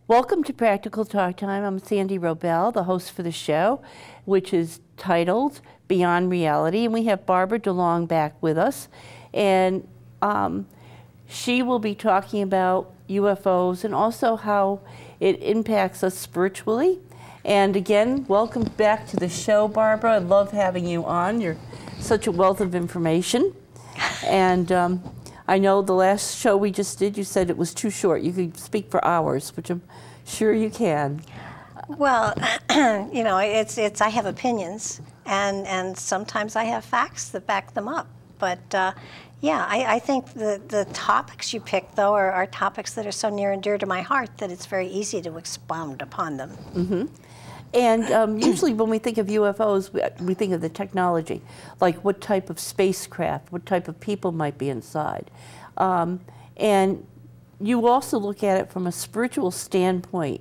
Welcome to Practical Talk Time. I'm Sandy Robel, the host for the show, which is titled Beyond Reality. And we have Barbara DeLong back with us. And she will be talking about UFOs and also how it impacts us spiritually. And again, welcome back to the show, Barbara. I love having you on. You're such a wealth of information. And I know the last show we just did, you said it was too short. You could speak for hours, which I'm sure you can. Well, you know, it's I have opinions, and sometimes I have facts that back them up. But yeah, I think the topics you pick, though, are topics that are so near and dear to my heart that it's very easy to expound upon them. Mm-hmm. And usually when we think of UFOs, we think of the technology, like what type of spacecraft, what type of people might be inside. And you also look at it from a spiritual standpoint.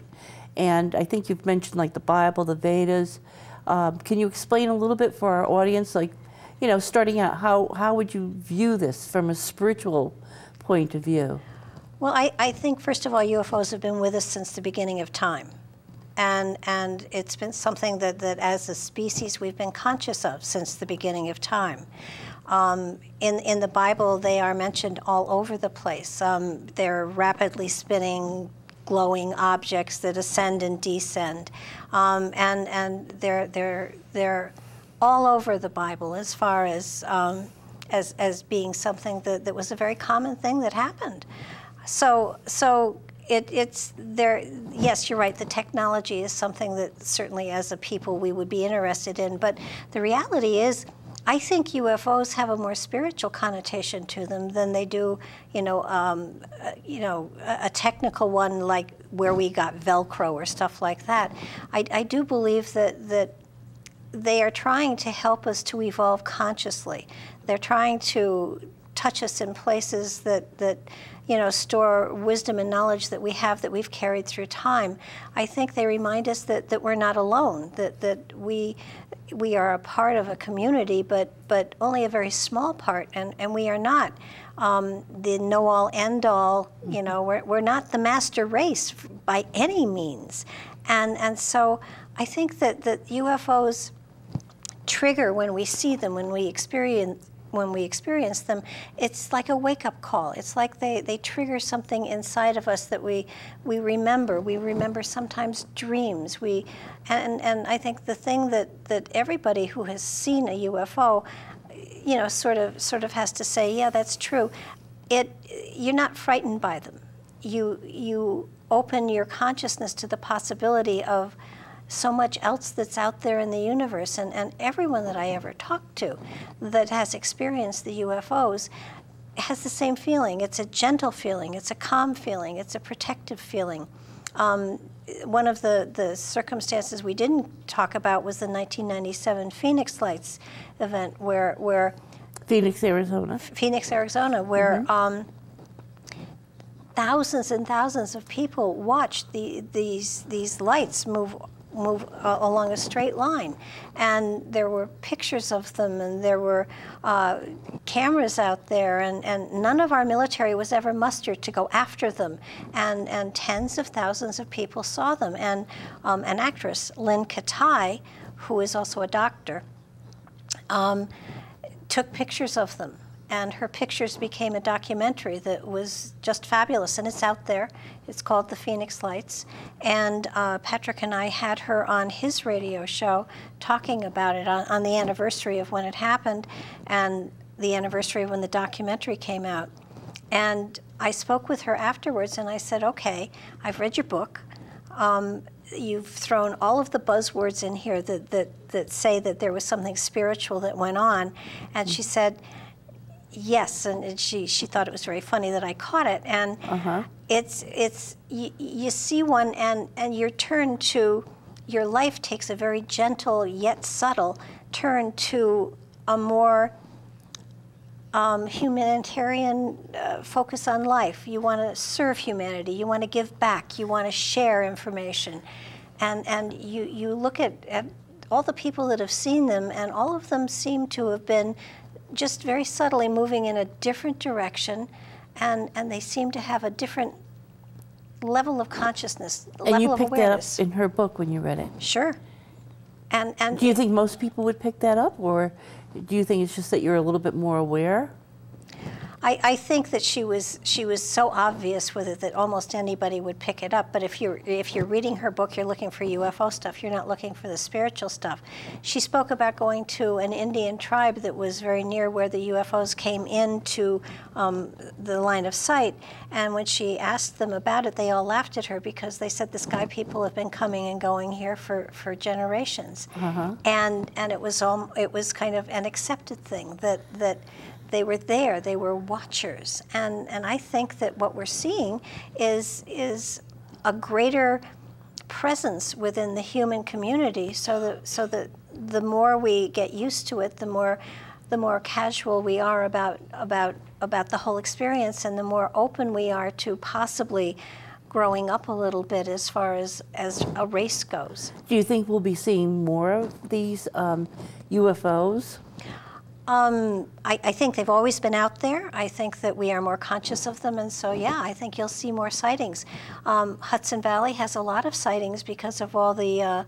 And I think you've mentioned like the Bible, the Vedas. Can you explain a little bit for our audience, like, you know, starting out, how would you view this from a spiritual point of view? Well, I think, first of all, UFOs have been with us since the beginning of time. And it's been something that as a species we've been conscious of since the beginning of time. In the Bible, they are mentioned all over the place. They're rapidly spinning, glowing objects that ascend and descend, and they're all over the Bible as far as being something that was a very common thing that happened. So it's there. Yes, you're right. The technology is something that certainly, as a people, we would be interested in. But the reality is, I think UFOs have a more spiritual connotation to them than they do, a technical one like where we got Velcro or stuff like that. I do believe that they are trying to help us to evolve consciously. They're trying to touch us in places that store wisdom and knowledge that we have, that we've carried through time. I think they remind us that we're not alone, that we are a part of a community, but only a very small part, and we are not the know-all, end-all. We're not the master race by any means, and so I think that UFOs trigger when we see them, when we experience them. It's like a wake-up call. It's like they trigger something inside of us that we remember. We remember sometimes dreams. And I think the thing that everybody who has seen a UFO, sort of has to say, yeah, that's true. You're not frightened by them. You open your consciousness to the possibility of so much else that's out there in the universe, and everyone that I ever talked to that has experienced the UFOs has the same feeling. It's a gentle feeling, it's a calm feeling, it's a protective feeling. One of the circumstances we didn't talk about was the 1997 Phoenix Lights event where Phoenix, Arizona, where thousands and thousands of people watched these lights move along a straight line, and there were pictures of them, and there were cameras out there, and none of our military was ever mustered to go after them, and tens of thousands of people saw them, and an actress, Lynn Katai, who is also a doctor, took pictures of them. And her pictures became a documentary that was just fabulous, and it's out there. It's called The Phoenix Lights. And Patrick and I had her on his radio show talking about it on the anniversary of when it happened and the anniversary of when the documentary came out. And I spoke with her afterwards, and I said, okay, I've read your book. You've thrown all of the buzzwords in here that say that there was something spiritual that went on. And she said, yes, and she thought it was very funny that I caught it, and you see one, and your turn to your life takes a very gentle yet subtle turn to a more humanitarian focus on life. You want to serve humanity. You want to give back. You want to share information, and you look at all the people that have seen them, and all of them seem to have been just very subtly moving in a different direction, and they seem to have a different level of consciousness, And level you of picked awareness. that up in her book when you read it. Sure. And Do you think most people would pick that up, or do you think it's just that you're a little bit more aware? I think that she was so obvious with it that almost anybody would pick it up. But if you're reading her book, you're looking for UFO stuff. You're not looking for the spiritual stuff. She spoke about going to an Indian tribe that was very near where the UFOs came into the line of sight. And when she asked them about it, they all laughed at her because they said the sky people have been coming and going here for generations. And it was kind of an accepted thing that they were there, they were watchers. And I think that what we're seeing is a greater presence within the human community, so that the more we get used to it, the more casual we are about the whole experience, and the more open we are to possibly growing up a little bit as far as a race goes. Do you think we'll be seeing more of these UFOs? I think they've always been out there. I think that we are more conscious of them, and so yeah, I think you'll see more sightings. Hudson Valley has a lot of sightings because of all the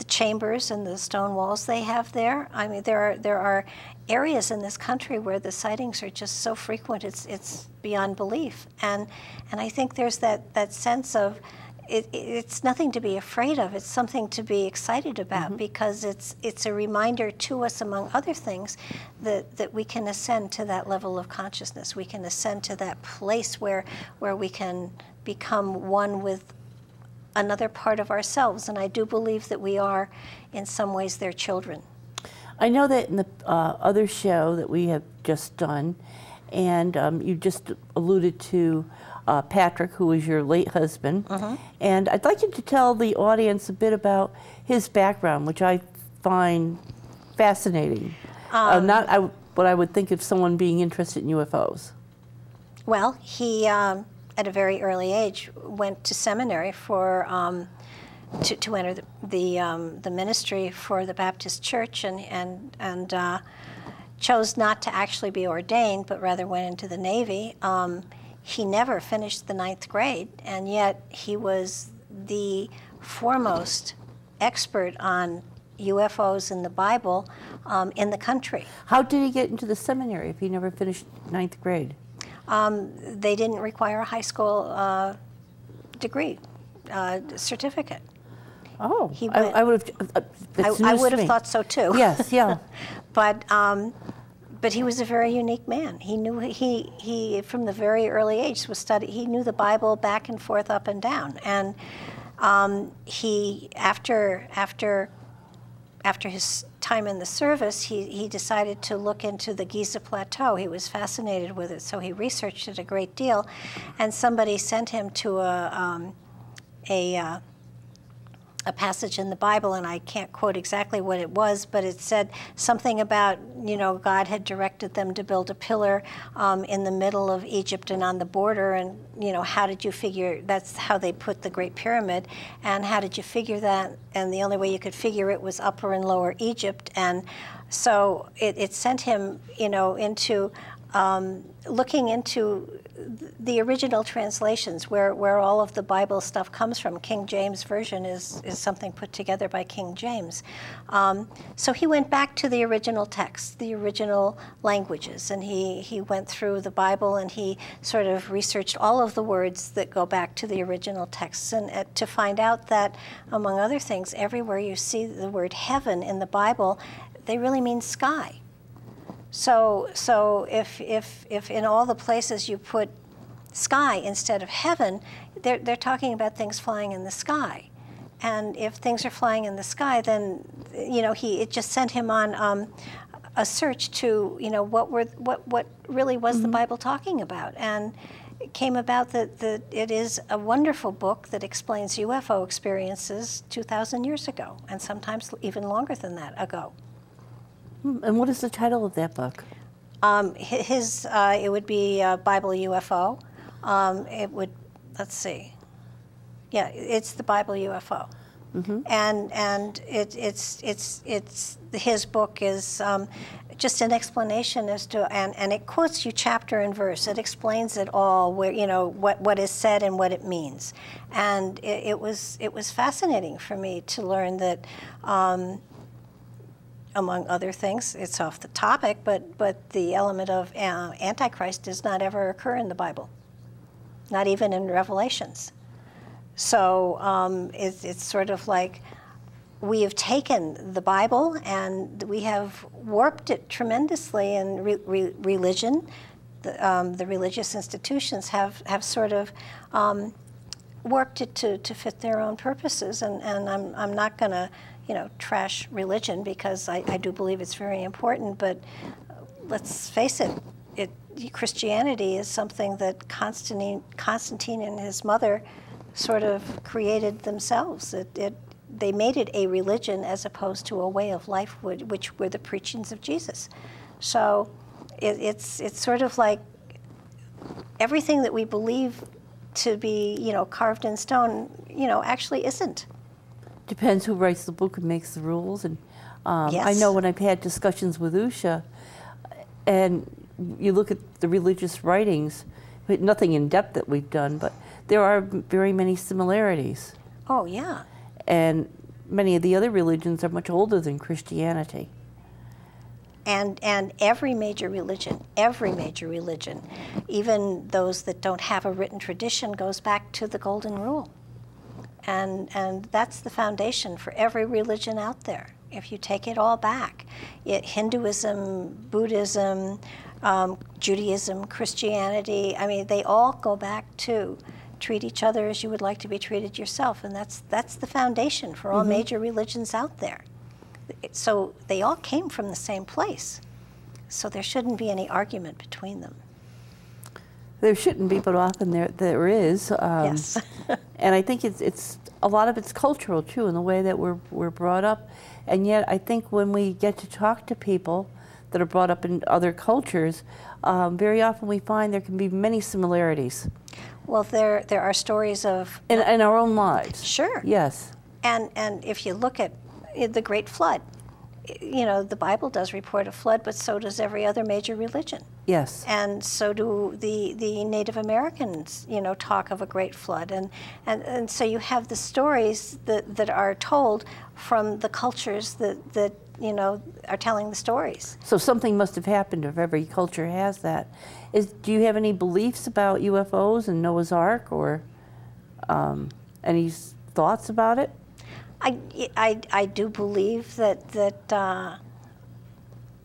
chambers and the stone walls they have there. I mean, there are areas in this country where the sightings are just so frequent, it's beyond belief. And I think there's that sense of it's nothing to be afraid of. It's something to be excited about, because it's a reminder to us, among other things, that we can ascend to that level of consciousness. We can ascend to that place where we can become one with another part of ourselves. And I do believe that we are, in some ways, their children. I know that in the other show that we have just done, and you just alluded to Patrick, who was your late husband, and I'd like you to tell the audience a bit about his background, which I find fascinating. Not what I would think of someone being interested in UFOs. Well, he, at a very early age, went to seminary for to enter the ministry for the Baptist Church, and chose not to actually be ordained, but rather went into the Navy. He never finished the 9th grade, and yet he was the foremost expert on UFOs in the Bible in the country. How did he get into the seminary if he never finished 9th grade? They didn't require a high school degree, certificate. Oh, I would have. I would have thought so too. Yes, yeah. But he was a very unique man. He knew he from the very early age was study. He knew the Bible back and forth, up and down. And he after his time in the service, he decided to look into the Giza Plateau. He was fascinated with it, so he researched it a great deal. And somebody sent him to a passage in the Bible, and I can't quote exactly what it was, but it said something about, God had directed them to build a pillar in the middle of Egypt and on the border, and, how did you figure, that's how they put the Great Pyramid, and how did you figure that? And the only way you could figure it was Upper and Lower Egypt, and so it sent him, into looking into the original translations, where all of the Bible stuff comes from. King James Version is something put together by King James. So he went back to the original text, the original languages, and he went through the Bible, and he sort of researched all of the words that go back to the original texts, and to find out that, among other things, everywhere you see the word heaven in the Bible, they really mean sky. So if in all the places you put sky instead of heaven, they're talking about things flying in the sky. And if things are flying in the sky, then it just sent him on a search to what really was the Bible talking about. And it came about that it is a wonderful book that explains UFO experiences 2,000 years ago, and sometimes even longer than that ago. And what is the title of that book? It would be Bible UFO. It would, let's see. Yeah, it's the Bible UFO. And it's his book is just an explanation as to, and it quotes you chapter and verse. It explains it all, where, you know, what is said and what it means. And it was fascinating for me to learn that, among other things, it's off the topic, but the element of Antichrist does not ever occur in the Bible, not even in Revelations. So it's sort of like, we have taken the Bible and we have warped it tremendously in religion. The religious institutions have sort of warped it to fit their own purposes. And I'm not going to, you know, trash religion, because I do believe it's very important. But let's face it, Christianity is something that Constantine and his mother sort of created themselves. They made it a religion as opposed to a way of life, which were the preachings of Jesus. So it's sort of like everything that we believe to be, you know, carved in stone, you know, actually isn't. Depends who writes the book and makes the rules. And Yes. I know when I've had discussions with Usha, and you look at the religious writings, but nothing in depth that we've done, but there are very many similarities. Oh, yeah. And many of the other religions are much older than Christianity. And every major religion, even those that don't have a written tradition, goes back to the Golden Rule. And that's the foundation for every religion out there. If you take it all back, Hinduism, Buddhism, Judaism, Christianity, I mean, they all go back to treat each other as you would like to be treated yourself. And that's the foundation for all major religions out there. So they all came from the same place. So there shouldn't be any argument between them. There shouldn't be, but often there is. Yes. And I think it's a lot of it's cultural too, in the way that we're brought up. And yet I think when we get to talk to people that are brought up in other cultures, very often we find there can be many similarities. Well, there are stories of... In our own lives. Sure. Yes. And if you look at the Great Flood, you know, the Bible does report a flood, but so does every other major religion. Yes. And so do the Native Americans, you know, talk of a great flood. And so you have the stories that are told from the cultures that you know, are telling the stories. So something must have happened if every culture has that. Do you have any beliefs about UFOs and Noah's Ark, or any thoughts about it? I do believe that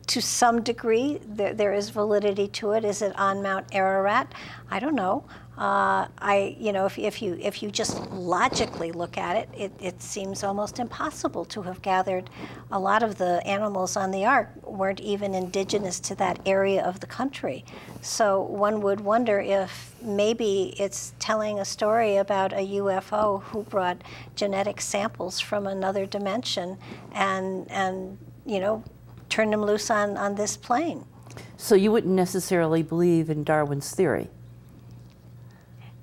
to some degree there is validity to it. Is it on Mount Ararat? I don't know. You know, if you just logically look at it, it seems almost impossible to have gathered. A lot of the animals on the ark weren't even indigenous to that area of the country. So one would wonder if maybe it's telling a story about a UFO who brought genetic samples from another dimension and you know, turned them loose on this plane. So you wouldn't necessarily believe in Darwin's theory?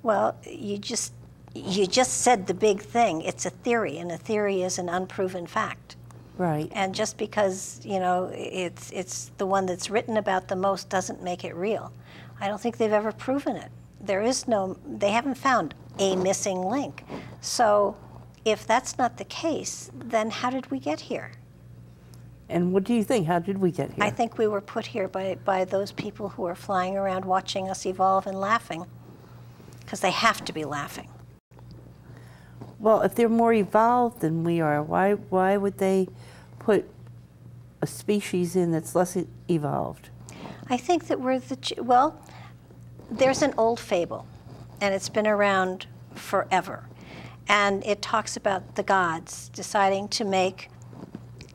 Well, you just said the big thing. It's a theory, and a theory is an unproven fact. Right. And just because, you know, it's the one that's written about the most doesn't make it real. I don't think they've ever proven it. They haven't found a missing link. So if that's not the case, then how did we get here? And what do you think? How did we get here? I think we were put here by those people who are flying around watching us evolve and laughing, because they have to be laughing. Well, if they're more evolved than we are, why would they put a species in that's less evolved? I think that well, there's an old fable, and it's been around forever. And it talks about the gods deciding to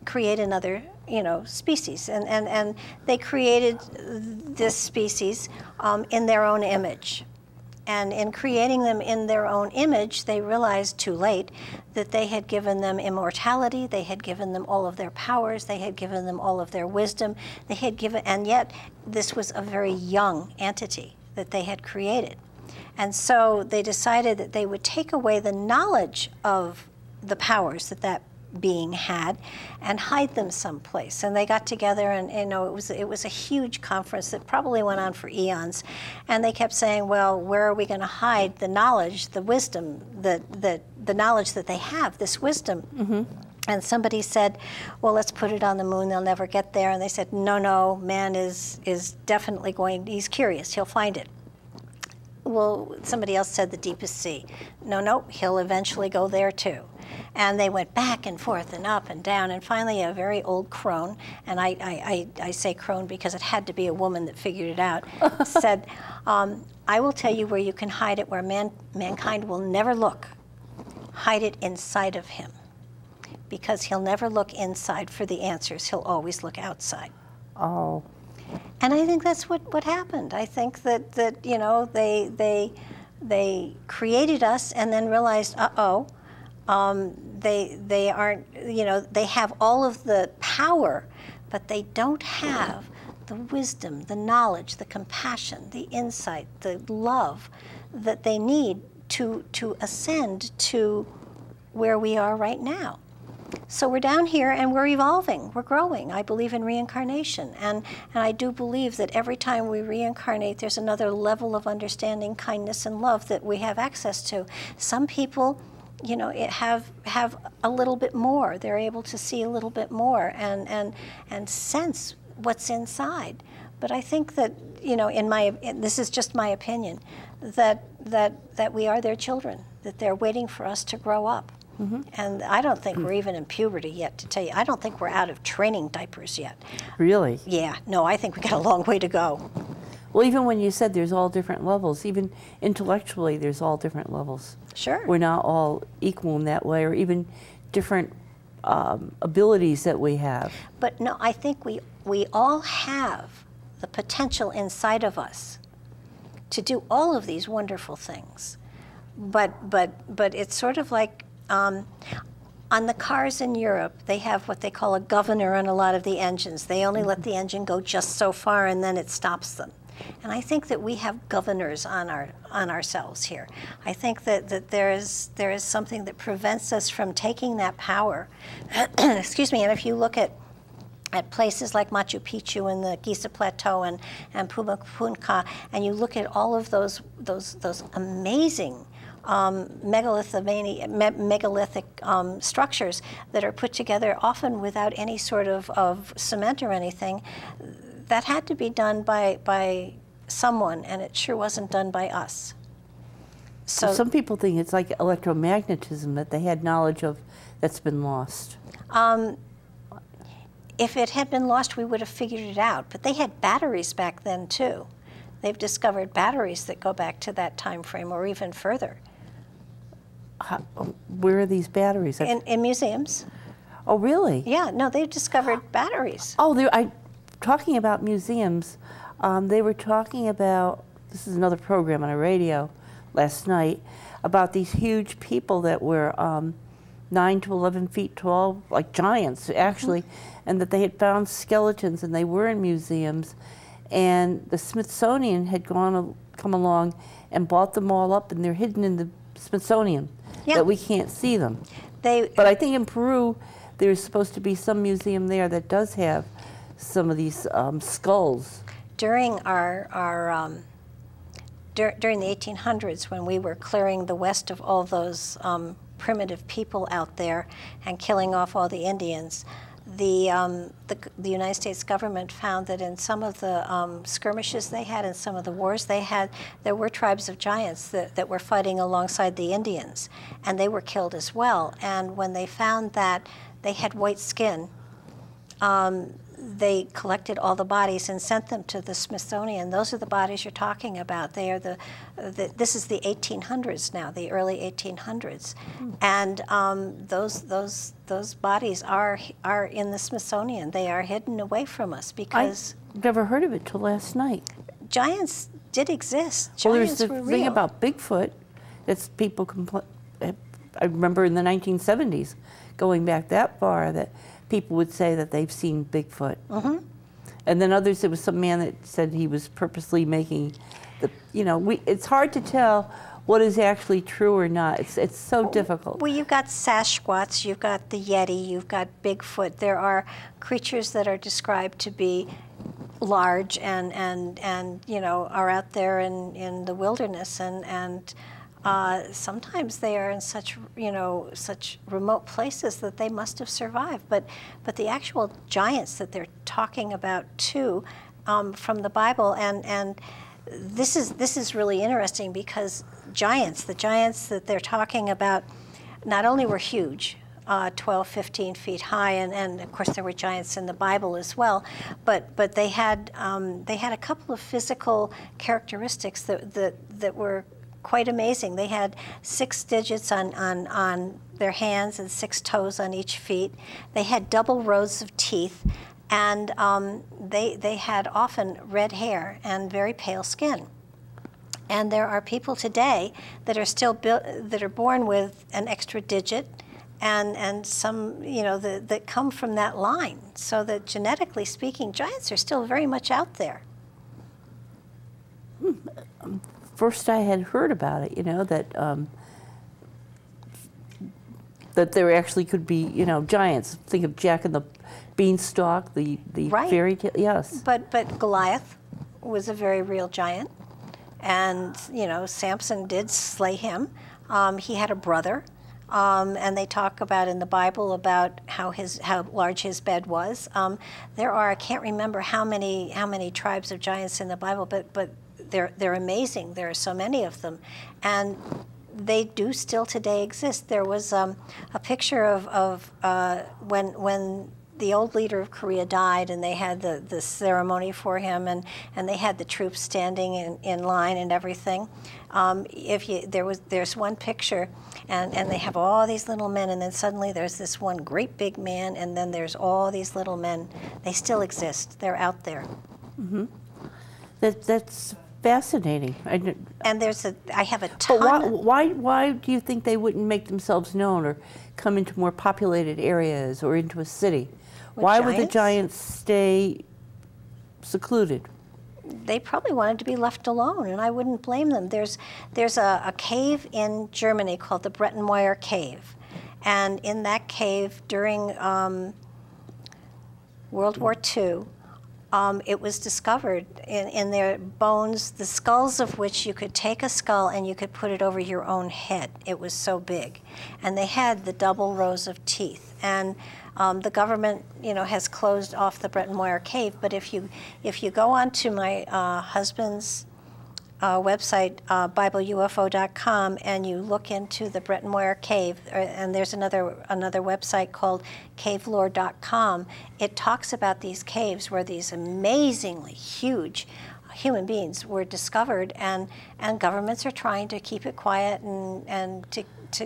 create another, you know, species. And they created this species in their own image. And in creating them in their own image, they realized too late that they had given them immortality, they had given them all of their powers, they had given them all of their wisdom, and yet this was a very young entity that they had created. And so they decided that they would take away the knowledge of the powers that being had and hide them someplace. And they got together, and it was a huge conference that probably went on for eons. And they kept saying, well, where are we going to hide the knowledge, the wisdom, the knowledge that they have, this wisdom? Mm-hmm. And somebody said, well, let's put it on the moon, they'll never get there. And they said, no, man is definitely going, he's curious, he'll find it. Well, somebody else said the deepest sea. No, he'll eventually go there too. And they went back and forth and up and down, and finally a very old crone, and I say crone because it had to be a woman that figured it out, said, I will tell you where you can hide it, where mankind will never look. Hide it inside of him, because he'll never look inside for the answers. He'll always look outside. Oh. And I think that's what happened. I think that they created us and then realized, they aren't, they have all of the power, but they don't have the wisdom, the knowledge, the compassion, the insight, the love that they need to ascend to where we are right now. So we're down here and we're evolving, we're growing. I believe in reincarnation, and I do believe that every time we reincarnate, there's another level of understanding, kindness, and love that we have access to. Some people, have a little bit more. They're able to see a little bit more and sense what's inside. But I think that, this is just my opinion, that we are their children, that they're waiting for us to grow up. Mm-hmm. And I don't think we're even in puberty yet, to tell you. I don't think we're out of training diapers yet. Really? Yeah. No, I think we got a long way to go. Well, even when you said there's all different levels, even intellectually there's all different levels. Sure. We're not all equal in that way, or even different abilities that we have. But no, I think we all have the potential inside of us to do all of these wonderful things. But it's sort of like, on the cars in Europe, they have what they call a governor on a lot of the engines. They only let the engine go just so far, and then it stops them. And I think that we have governors on ourselves here. I think that there is something that prevents us from taking that power. Excuse me. And if you look at places like Machu Picchu and the Giza Plateau and Pumapunka, and you look at all of those amazing megalithic structures that are put together, often without any sort of cement or anything, that had to be done by someone, and it sure wasn't done by us. So some people think it's like electromagnetism that they had knowledge of that's been lost. If it had been lost, we would have figured it out. But they had batteries back then too. They've discovered batteries that go back to that time frame or even further. Where are these batteries? In museums. Oh, really? Yeah, no, they've discovered batteries. Oh, talking about museums, they were talking about, this is another program on a radio last night, about these huge people that were 9 to 11 feet tall, like giants, actually, and that they had found skeletons, and they were in museums, and the Smithsonian had come along and bought them all up, and they're hidden in the Smithsonian, that we can't see them. But I think in Peru, there's supposed to be some museum there that does have some of these skulls. During during the 1800s, when we were clearing the West of all those primitive people out there and killing off all the Indians, the United States government found that in some of the skirmishes they had, in some of the wars they had, there were tribes of giants that were fighting alongside the Indians, and they were killed as well. And when they found that they had white skin, they collected all the bodies and sent them to the Smithsonian. Those are the bodies you're talking about. They are this is the 1800s now, the early 1800s, and those bodies are in the Smithsonian. They are hidden away from us because I've never heard of it till last night. Giants did exist. Giants well, there's the were thing real. about Bigfoot. That's people I remember in the 1970s, going back that far, that people would say that they've seen Bigfoot. Mm-hmm. And then others, there was some man that said he was purposely making the, it's hard to tell what is actually true or not. It's so difficult. Well, you've got Sasquatch, you've got the Yeti, you've got Bigfoot. There are creatures that are described to be large and you know, are out there in the wilderness, and sometimes they are in such, you know, such remote places that they must have survived. But the actual giants that they're talking about too, from the Bible, and this is really interesting, because the giants that they're talking about not only were huge, 12, 15 feet high, and of course there were giants in the Bible as well, but they had a couple of physical characteristics that were quite amazing. They had 6 digits on their hands and 6 toes on each feet. They had double rows of teeth, and they had often red hair and very pale skin. And there are people today that are still that are born with an extra digit, and some, you know, that come from that line. So that genetically speaking, giants are still very much out there. First I had heard about it, you know, that that there actually could be, you know, giants. Think of Jack and the Beanstalk, the Right. fairy tale, yes. But Goliath was a very real giant, and you know, Samson did slay him. He had a brother, and they talk about in the Bible about how large his bed was. There are, I can't remember how many tribes of giants in the Bible, but they're amazing. There are so many of them, and they do still today exist. There was a picture of when the old leader of Korea died, and they had the ceremony for him, and they had the troops standing in line and everything. There's one picture, and they have all these little men, and then suddenly there's this one great big man, and then there's all these little men. They still exist. They're out there. Mm-hmm. That's fascinating. And I have a ton. But why do you think they wouldn't make themselves known or come into more populated areas or into a city? Why would the giants stay secluded? They probably wanted to be left alone, and I wouldn't blame them. There's a cave in Germany called the Brettonwire Cave, and in that cave during World War II, it was discovered in their bones, the skulls of which you could take a skull and you could put it over your own head. It was so big. And they had the double rows of teeth. And the government, you know, has closed off the Brettonwire Cave, but if you go onto my husband's website, BibleUFO.com, and you look into the Brettonwire Cave, and there's another website called cavelore.com. It talks about these caves where these amazingly huge human beings were discovered, and governments are trying to keep it quiet and to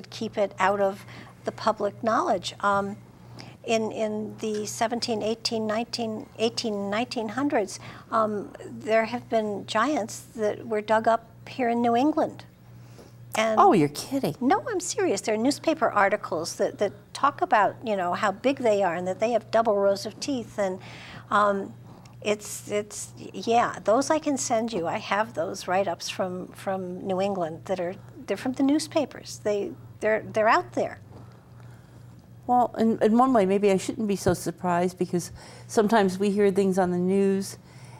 keep it out of the public knowledge. In the 17, 18, 1900s, there have been giants that were dug up here in New England. And oh, you're kidding. No, I'm serious. There are newspaper articles that talk about, you know, how big they are and that they have double rows of teeth. And yeah, those I can send you. I have those write-ups from New England they're from the newspapers. They're out there. Well, in one way, maybe I shouldn't be so surprised, because sometimes we hear things on the news,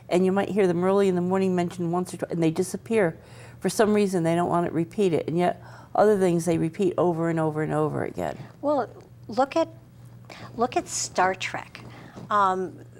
and you might hear them early in the morning mentioned once or twice, and they disappear. For some reason, they don't want it repeated, and yet other things they repeat over and over and over again. Well, look at Star Trek.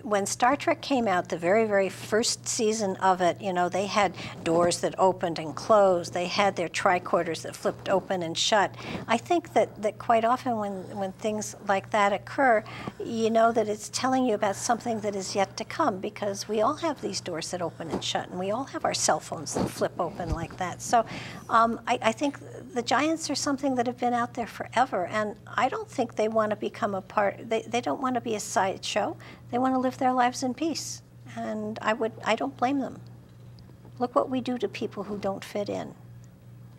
When Star Trek came out, the very, very first season of it, you know, they had doors that opened and closed. They had their tricorders that flipped open and shut. I think that quite often when things like that occur, you know that it's telling you about something that is yet to come, because we all have these doors that open and shut, and we all have our cell phones that flip open like that. So I think the giants are something that have been out there forever, and I don't think they want to become a part, they don't want to be a sideshow. They want to live their lives in peace, and I don't blame them. Look what we do to people who don't fit in.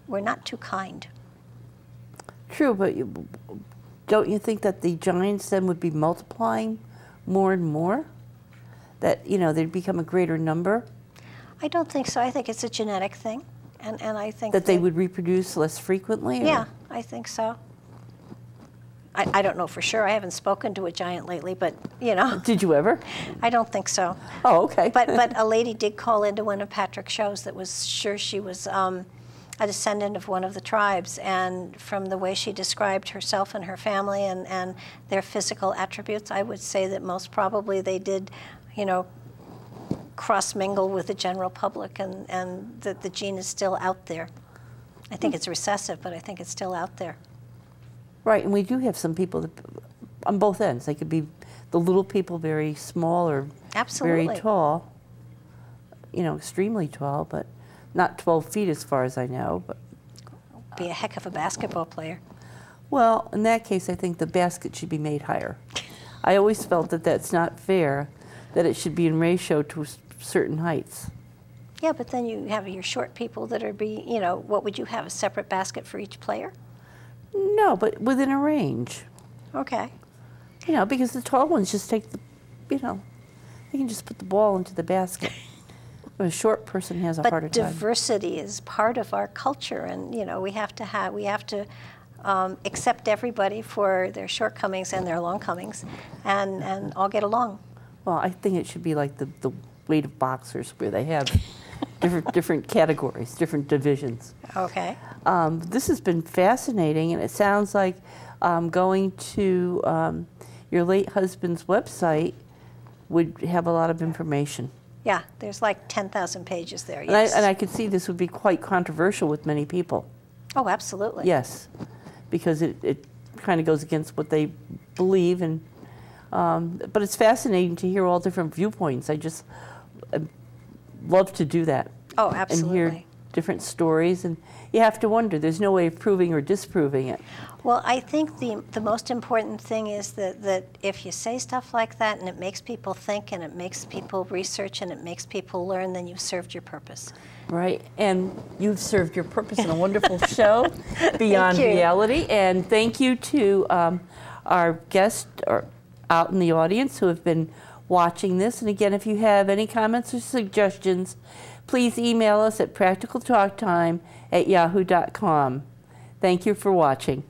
We're not too kind. True, but don't you think that the giants then would be multiplying more and more? That, you know, they'd become a greater number? I don't think so. I think it's a genetic thing. And I think that they would reproduce less frequently? Or? Yeah, I think so. I don't know for sure. I haven't spoken to a giant lately, but, you know. Did you ever? I don't think so. Oh, okay. But a lady did call into one of Patrick's shows that was sure she was a descendant of one of the tribes, and from the way she described herself and her family and their physical attributes, I would say that most probably they did, you know, cross-mingle with the general public, and that the gene is still out there. I think it's recessive, but I think it's still out there. Right, and we do have some people that, on both ends. They could be the little people, very small or Absolutely. very tall, you know, extremely tall, but not 12 feet as far as I know. But be a heck of a basketball player. Well, in that case, I think the basket should be made higher. I always felt that that's not fair, that it should be in ratio to certain heights. Yeah, but then you have your short people that are you know, what would you have, a separate basket for each player? No, but within a range. Okay. You know, because the tall ones just take the, you know, they can just put the ball into the basket. A short person has a harder time. But diversity is part of our culture, and you know, we have to accept everybody for their shortcomings and their longcomings, and all get along. Well, I think it should be like the weight of boxers, where they have different categories, different divisions. Okay. This has been fascinating, and it sounds like going to your late husband's website would have a lot of information. Yeah, there's like 10,000 pages there, yes. And I could see this would be quite controversial with many people. Oh, absolutely. Yes, because it kind of goes against what they believe, and but it's fascinating to hear all different viewpoints. I just love to do that. Oh, absolutely. And hear different stories, and you have to wonder, there's no way of proving or disproving it. Well, I think the most important thing is that if you say stuff like that and it makes people think and it makes people research and it makes people learn, then you've served your purpose. Right, and you've served your purpose in a wonderful show, Beyond Reality. And thank you to our guests out in the audience who have been watching this. And again, if you have any comments or suggestions, please email us at practicaltalktime@yahoo.com. Thank you for watching.